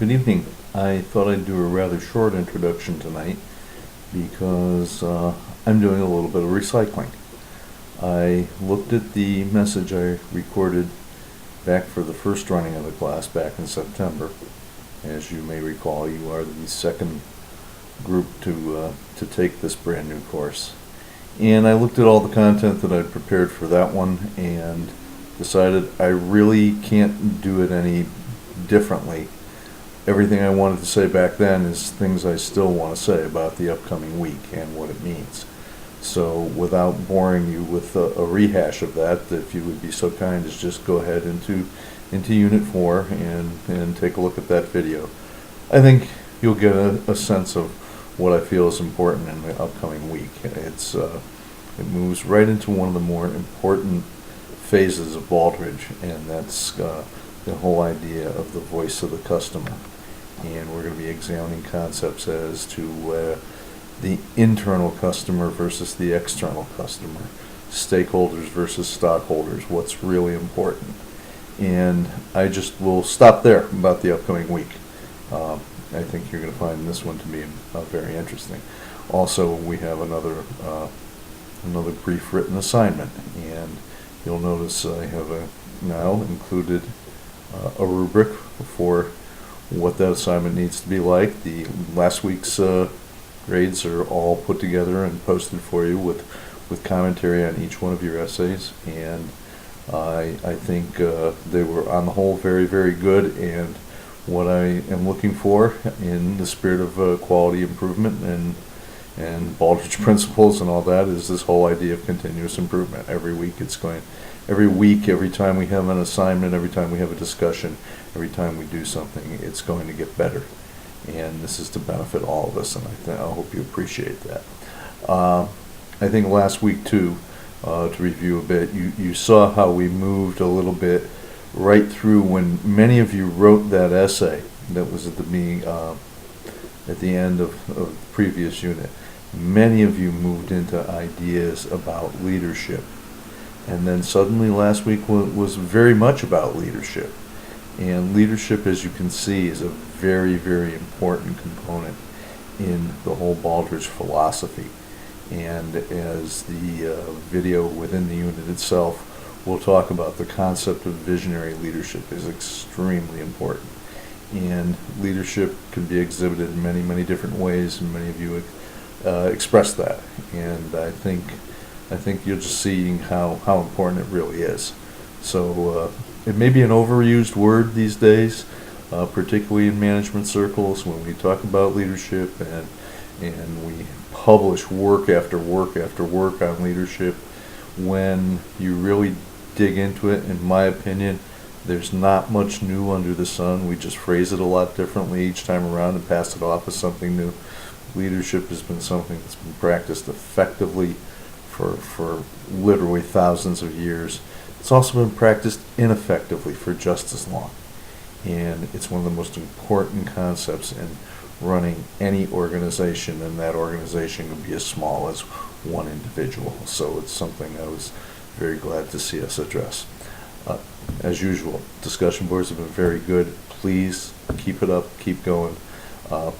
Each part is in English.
Good evening. I thought I'd do a rather short introduction tonight because I'm doing a little bit of recycling. I looked at the message I recorded back for the first running of the class back in September. As you may recall, you are the second group to take this brand new course. And I looked at all the content that I'd prepared for that one and decided I really can't do it any differently. Everything I wanted to say back then is things I still want to say about the upcoming week and what it means. So without boring you with a rehash of that, if you would be so kind as just go ahead into Unit 4 and take a look at that video. I think you'll get a sense of what I feel is important in the upcoming week. It moves right into one of the more important phases of Baldrige, and that's the whole idea of the voice of the customer. And we're going to be examining concepts as to the internal customer versus the external customer, stakeholders versus stockholders, what's really important. And I just will stop there about the upcoming week. I think you're going to find this one to be very interesting. Also, we have another brief written assignment, and you'll notice I have now included a rubric for what that assignment needs to be like. The last week's grades are all put together and posted for you with commentary on each one of your essays, and I think they were on the whole very, very good, and what I am looking for in the spirit of quality improvement and Baldrige principles and all that is this whole idea of continuous improvement. Every week, every time we have an assignment, every time we have a discussion, every time we do something, it's going to get better. And this is to benefit all of us, and I hope you appreciate that. I think last week, too, to review a bit, you saw how we moved a little bit right through when many of you wrote that essay that was at the end of the previous unit. Many of you moved into ideas about leadership. And then suddenly last week was very much about leadership. And leadership, as you can see, is a very, very important component in the whole Baldrige philosophy. And as the video within the unit itself will talk about, the concept of visionary leadership is extremely important. And leadership can be exhibited in many, many different ways, and many of you express that. And I think you're just seeing how important it really is. So it may be an overused word these days, particularly in management circles when we talk about leadership and we publish work after work after work on leadership. When you really dig into it, in my opinion, there's not much new under the sun. We just phrase it a lot differently each time around and pass it off as something new. Leadership has been something that's been practiced effectively for literally thousands of years. It's also been practiced ineffectively for just as long. And it's one of the most important concepts in running any organization, and that organization can be as small as one individual. So it's something I was very glad to see us address. As usual, discussion boards have been very good. Please keep it up, keep going.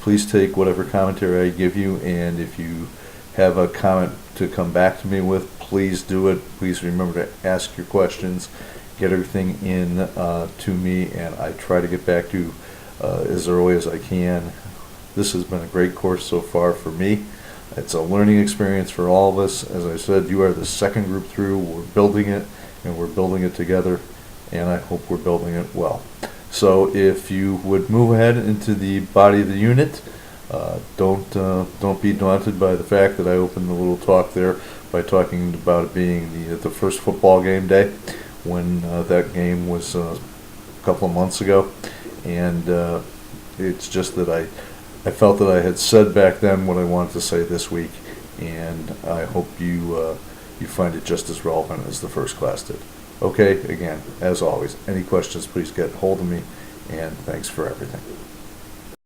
Please take whatever commentary I give you, and if you have a comment to come back to me with, please do it. Please remember to ask your questions, get everything in to me, and I try to get back to you as early as I can. This has been a great course so far for me. It's a learning experience for all of us. As I said, you are the second group through. We're building it, and we're building it together, and I hope we're building it well. So if you would move ahead into the body of the unit, don't be daunted by the fact that I opened the little talk there by talking about it being the first football game day, when that game was a couple of months ago, and it's just that I felt that I had said back then what I wanted to say this week, and I hope you find it just as relevant as the first class did. Okay, again, as always, any questions, please get hold of me, and thanks for everything.